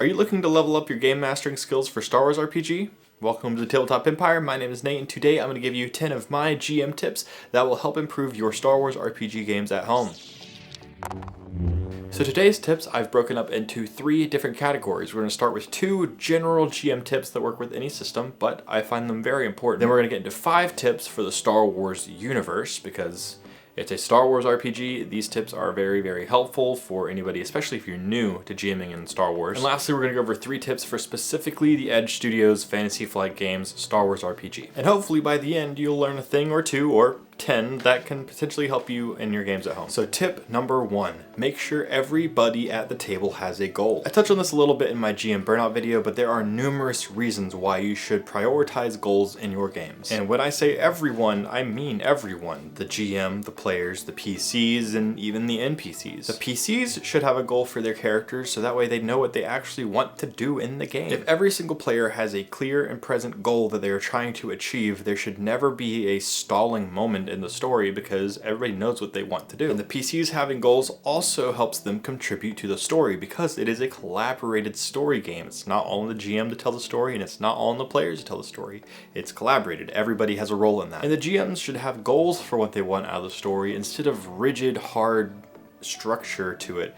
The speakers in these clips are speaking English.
Are you looking to level up your game mastering skills for Star Wars RPG? Welcome to the Tabletop Empire. My name is Nate, and today I'm going to give you 10 of my GM tips that will help improve your Star Wars RPG games at home. So today's tips I've broken up into 3 different categories. We're going to start with 2 general GM tips that work with any system, but I find them very important. Then we're going to get into 5 tips for the Star Wars universe, because it's a Star Wars RPG. These tips are very, very helpful for anybody, especially if you're new to GMing in Star Wars. And lastly, we're going to go over 3 tips for specifically the Edge Studios Fantasy Flight Games Star Wars RPG. And hopefully by the end, you'll learn a thing or 2 or 10 that can potentially help you in your games at home. So tip number 1, make sure everybody at the table has a goal. I touched on this a little bit in my GM Burnout video, but there are numerous reasons why you should prioritize goals in your games. And when I say everyone, I mean everyone. The GM, the players, the PCs, and even the NPCs. The PCs should have a goal for their characters so that way they know what they actually want to do in the game. If every single player has a clear and present goal that they are trying to achieve, there should never be a stalling moment in the story because everybody knows what they want to do. And the PCs having goals also helps them contribute to the story because it is a collaborated story game. It's not all on the GM to tell the story, and it's not all on the players to tell the story. It's collaborated. Everybody has a role in that. And the GMs should have goals for what they want out of the story instead of rigid, hard structure to it.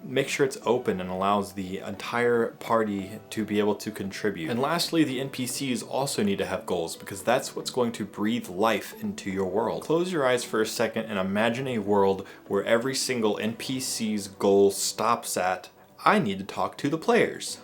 Make sure it's open and allows the entire party to be able to contribute. And lastly, the NPCs also need to have goals because that's what's going to breathe life into your world. Close your eyes for a second and imagine a world where every single NPC's goal stops at, I need to talk to the players.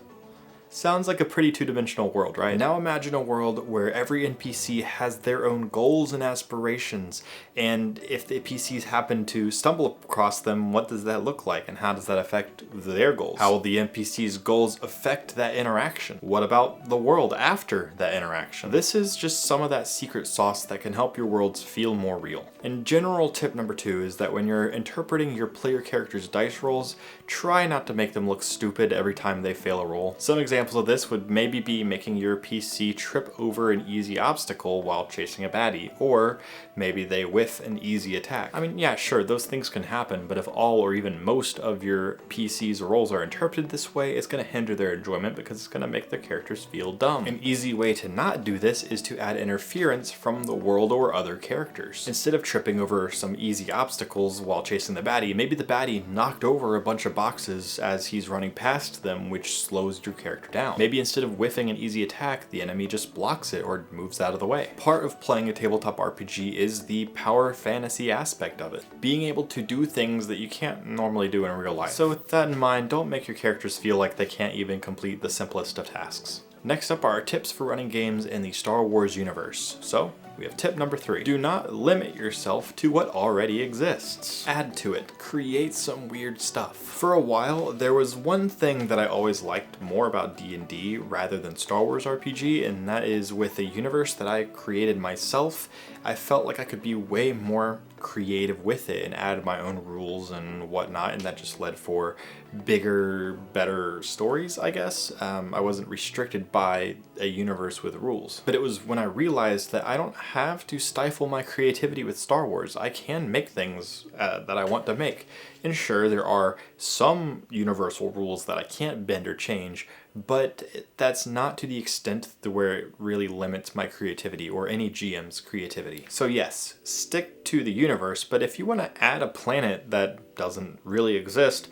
Sounds like a pretty two-dimensional world, right? Now imagine a world where every NPC has their own goals and aspirations, and if the NPCs happen to stumble across them, what does that look like, and how does that affect their goals? How will the NPCs' goals affect that interaction? What about the world after that interaction? This is just some of that secret sauce that can help your worlds feel more real. And general tip number 2 is that when you're interpreting your player character's dice rolls, try not to make them look stupid every time they fail a roll. Some examples of this would maybe be making your PC trip over an easy obstacle while chasing a baddie, or maybe they whiff an easy attack. I mean, yeah, sure, those things can happen, but if all or even most of your PC's rolls are interpreted this way, it's going to hinder their enjoyment because it's going to make their characters feel dumb. An easy way to not do this is to add interference from the world or other characters. Instead of tripping over some easy obstacles while chasing the baddie, maybe the baddie knocked over a bunch of boxes as he's running past them, which slows your character down. Maybe instead of whiffing an easy attack, the enemy just blocks it or moves out of the way. Part of playing a tabletop RPG is the power fantasy aspect of it. Being able to do things that you can't normally do in real life. So with that in mind, don't make your characters feel like they can't even complete the simplest of tasks. Next up are tips for running games in the Star Wars universe. So, we have tip number 3. Do not limit yourself to what already exists. Add to it. Create some weird stuff. For a while, there was one thing that I always liked more about D&D rather than Star Wars RPG, and that is with a universe that I created myself, I felt like I could be way more creative with it and add my own rules and whatnot, and that just led for bigger, better stories, I guess. I wasn't restricted by a universe with rules. But it was when I realized that I don't have to stifle my creativity with Star Wars. I can make things that I want to make. And sure, there are some universal rules that I can't bend or change, but that's not to the extent to where it really limits my creativity or any GM's creativity. So yes, stick to the universe, but if you want to add a planet that doesn't really exist,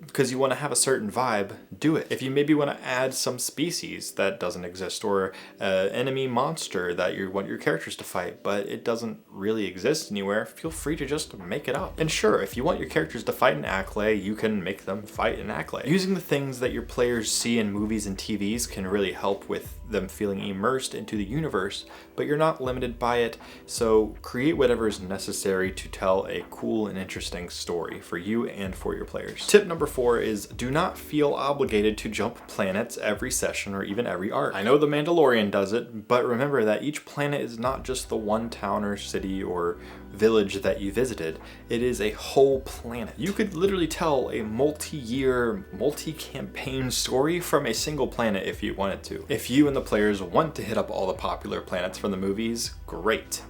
because you want to have a certain vibe, do it. If you maybe want to add some species that doesn't exist, or an enemy monster that you want your characters to fight, but it doesn't really exist anywhere, feel free to just make it up. And sure, if you want your characters to fight an Acklay, you can make them fight an Acklay. Using the things that your players see in movies and TVs can really help with them feeling immersed into the universe, but you're not limited by it, so create whatever is necessary to tell a cool and interesting story for you and for your players. Tip number 4 is do not feel obligated to jump planets every session or even every arc. I know The Mandalorian does it, but remember that each planet is not just the one town or city or village that you visited. It is a whole planet. You could literally tell a multi-year, multi-campaign story from a single planet if you wanted to. If you and the players want to hit up all the popular planets from the movies, great.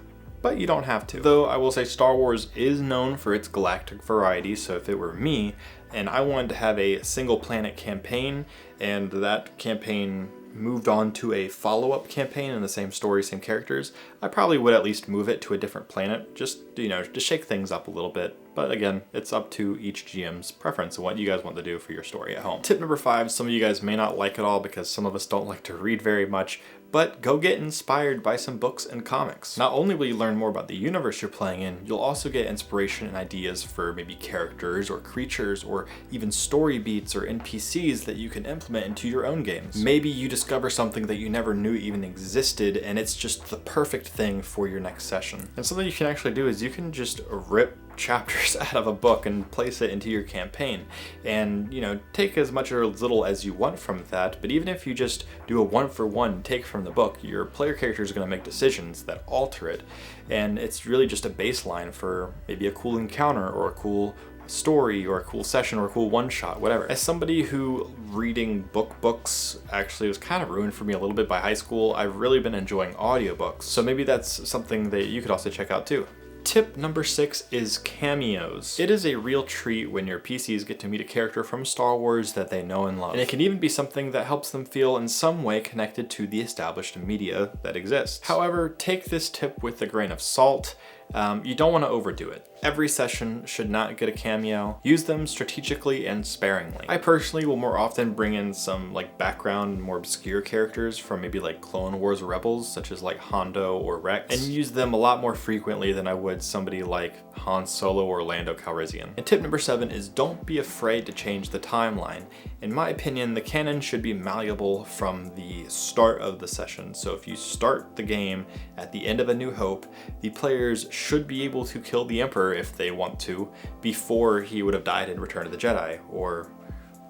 but you don't have to. Though I will say Star Wars is known for its galactic variety, so if it were me and I wanted to have a single planet campaign and that campaign moved on to a follow-up campaign in the same story, same characters, I probably would at least move it to a different planet, just, to shake things up a little bit. But again, it's up to each GM's preference and what you guys want to do for your story at home. Tip number 5, some of you guys may not like it all because some of us don't like to read very much, but go get inspired by some books and comics. Not only will you learn more about the universe you're playing in, you'll also get inspiration and ideas for maybe characters or creatures or even story beats or NPCs that you can implement into your own games. Maybe you discover something that you never knew even existed and it's just the perfect thing for your next session. And something you can actually do is you can just rip chapters out of a book and place it into your campaign and take as much or as little as you want from that. But even if you just do a one-for-one take from the book, your player character is going to make decisions that alter it, and it's really just a baseline for maybe a cool encounter or a cool story or a cool session or a cool one-shot, whatever. As somebody who reading books actually was kind of ruined for me a little bit by high school, I've really been enjoying audiobooks, so maybe that's something that you could also check out too. Tip number 6 is cameos. It is a real treat when your PCs get to meet a character from Star Wars that they know and love. And it can even be something that helps them feel in some way connected to the established media that exists. However, take this tip with a grain of salt. You don't want to overdo it. Every session should not get a cameo. Use them strategically and sparingly. I personally will more often bring in some background, more obscure characters from maybe Clone Wars Rebels, such as Hondo or Rex, and use them a lot more frequently than I would somebody like Han Solo or Lando Calrissian. And tip number 7 is don't be afraid to change the timeline. In my opinion, the canon should be malleable from the start of the session. So if you start the game at the end of A New Hope, the players should be able to kill the Emperor if they want to, before he would have died in Return of the Jedi, or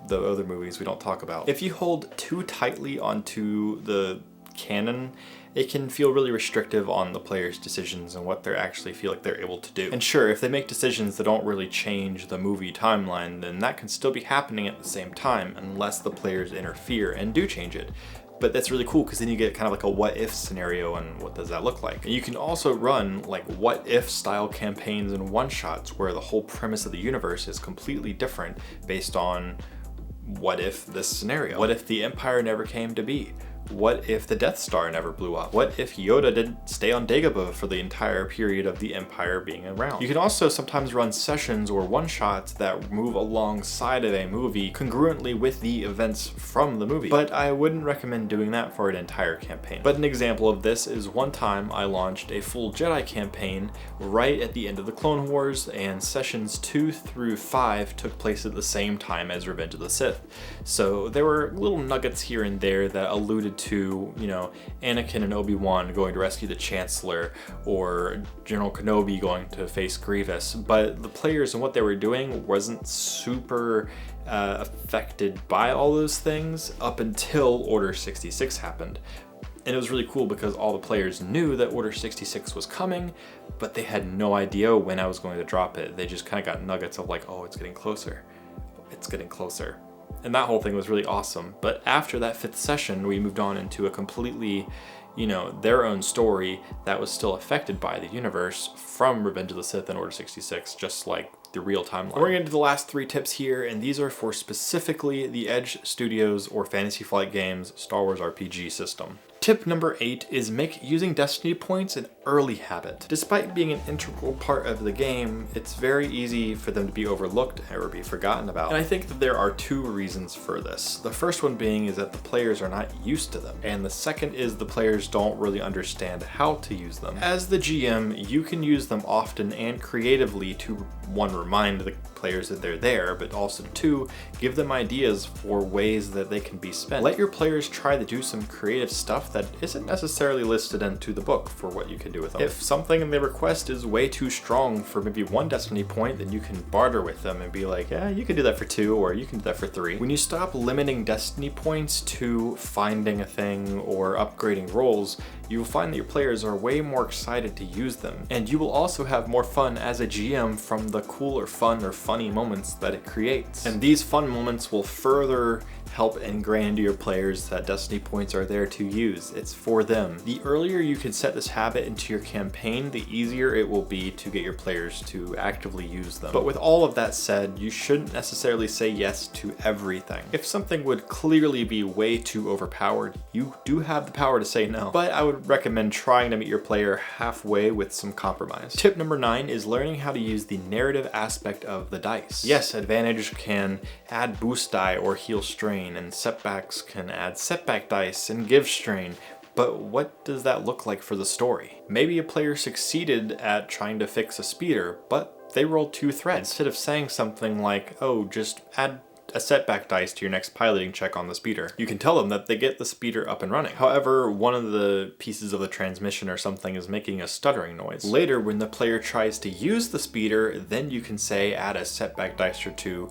the other movies we don't talk about. If you hold too tightly onto the canon, it can feel really restrictive on the players' decisions and what they actually feel like they're able to do. And sure, if they make decisions that don't really change the movie timeline, then that can still be happening at the same time unless the players interfere and do change it. But that's really cool because then you get kind of a what if scenario, and what does that look like? And you can also run what if style campaigns and one-shots where the whole premise of the universe is completely different based on what if this scenario? What if the Empire never came to be? What if the Death Star never blew up? What if Yoda didn't stay on Dagobah for the entire period of the Empire being around? You can also sometimes run sessions or one-shots that move alongside of a movie congruently with the events from the movie. But I wouldn't recommend doing that for an entire campaign. But an example of this is one time I launched a full Jedi campaign right at the end of the Clone Wars, and sessions 2 through 5 took place at the same time as Revenge of the Sith. So there were little nuggets here and there that alluded to, Anakin and Obi-Wan going to rescue the Chancellor, or General Kenobi going to face Grievous, but the players and what they were doing wasn't super affected by all those things up until Order 66 happened. And it was really cool because all the players knew that Order 66 was coming, but they had no idea when I was going to drop it. They just kind of got nuggets of oh, it's getting closer. It's getting closer. And that whole thing was really awesome. But after that 5th session, we moved on into a completely, their own story that was still affected by the universe from Revenge of the Sith and Order 66, just like the real timeline. We're going to do the last 3 tips here, and these are for specifically the Edge Studios or Fantasy Flight Games Star Wars RPG system. Tip number 8 is make using Destiny points an early habit. Despite being an integral part of the game, it's very easy for them to be overlooked or be forgotten about. And I think that there are 2 reasons for this. The first one being is that the players are not used to them. And the second is the players don't really understand how to use them. As the GM, you can use them often and creatively to, 1, remind the players that they're there, but also 2, give them ideas for ways that they can be spent. Let your players try to do some creative stuff that isn't necessarily listed into the book for what you can do with them. If something in the request is way too strong for maybe 1 Destiny point, then you can barter with them and be like, yeah, you can do that for 2, or you can do that for 3. When you stop limiting Destiny points to finding a thing or upgrading roles, you will find that your players are way more excited to use them. And you will also have more fun as a GM from the cool or fun or funny moments that it creates. And these fun moments will further help ingrain into your players that destiny points are there to use. It's for them. The earlier you can set this habit into your campaign, the easier it will be to get your players to actively use them. But with all of that said, you shouldn't necessarily say yes to everything. If something would clearly be way too overpowered, you do have the power to say no. But I would recommend trying to meet your player halfway with some compromise. Tip number 9 is learning how to use the narrative aspect of the dice. Yes, advantage can add boost die or heal strain, and setbacks can add setback dice and give strain. But what does that look like for the story? Maybe a player succeeded at trying to fix a speeder, but they rolled 2 threats. Instead of saying something like, oh, just add a setback dice to your next piloting check on the speeder, you can tell them that they get the speeder up and running. However, one of the pieces of the transmission or something is making a stuttering noise. Later, when the player tries to use the speeder, then you can say add a setback dice or 2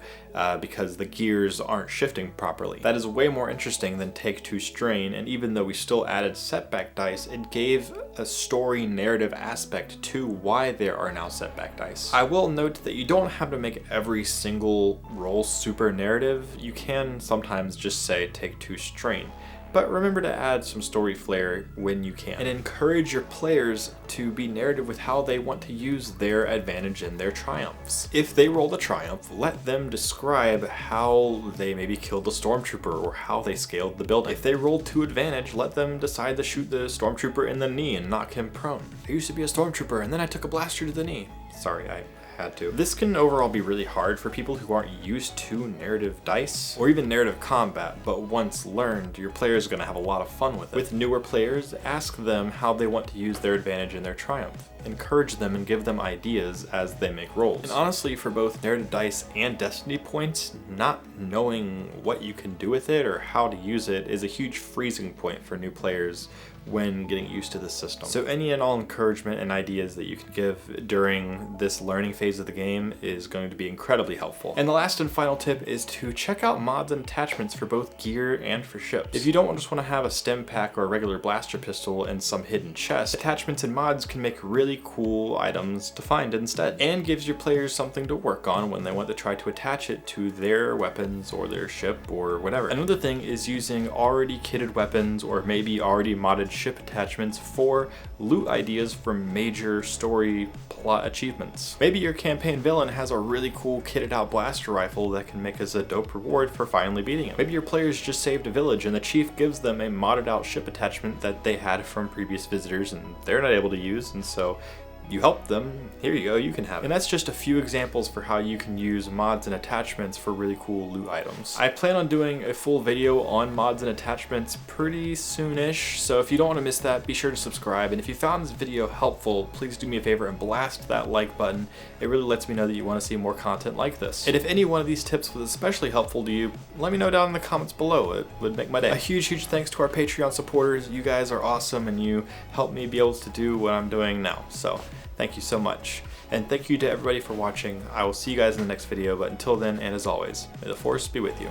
because the gears aren't shifting properly. That is way more interesting than take 2 strain, and even though we still added setback dice, it gave a story narrative aspect to why there are now setback dice. I will note that you don't have to make every single roll super narrative. You can sometimes just say take 2 strain. But remember to add some story flair when you can. And encourage your players to be narrative with how they want to use their advantage and their triumphs. If they roll a triumph, let them describe how they maybe killed the stormtrooper or how they scaled the building. If they rolled 2 advantage, let them decide to shoot the stormtrooper in the knee and knock him prone. I used to be a stormtrooper and then I took a blaster to the knee. Sorry, I had to. This can overall be really hard for people who aren't used to narrative dice or even narrative combat, but once learned, your players are going to have a lot of fun with it. With newer players, ask them how they want to use their advantage and their triumph. Encourage them and give them ideas as they make rolls. And honestly, for both narrative dice and destiny points, not knowing what you can do with it or how to use it is a huge freezing point for new players when getting used to the system. So any and all encouragement and ideas that you can give during this learning phase of the game is going to be incredibly helpful. And the last and final tip is to check out mods and attachments for both gear and for ships. If you don't just want to have a stem pack or a regular blaster pistol and some hidden chest, attachments and mods can make really cool items to find instead, and gives your players something to work on when they want to try to attach it to their weapons or their ship or whatever. Another thing is using already kitted weapons or maybe already modded ship attachments for loot ideas from major story plot achievements. Maybe your campaign villain has a really cool kitted out blaster rifle that can make us a dope reward for finally beating him. Maybe your players just saved a village and the chief gives them a modded out ship attachment that they had from previous visitors and they're not able to use, and so you helped them, here you go, you can have it. And that's just a few examples for how you can use mods and attachments for really cool loot items. I plan on doing a full video on mods and attachments pretty soonish, so if you don't want to miss that, be sure to subscribe. And if you found this video helpful, please do me a favor and blast that like button. It really lets me know that you want to see more content like this. And if any one of these tips was especially helpful to you, let me know down in the comments below. It would make my day. A huge thanks to our Patreon supporters. You guys are awesome and you help me be able to do what I'm doing now. So thank you so much. And thank you to everybody for watching. I will see you guys in the next video, but until then, and as always, may the Force be with you.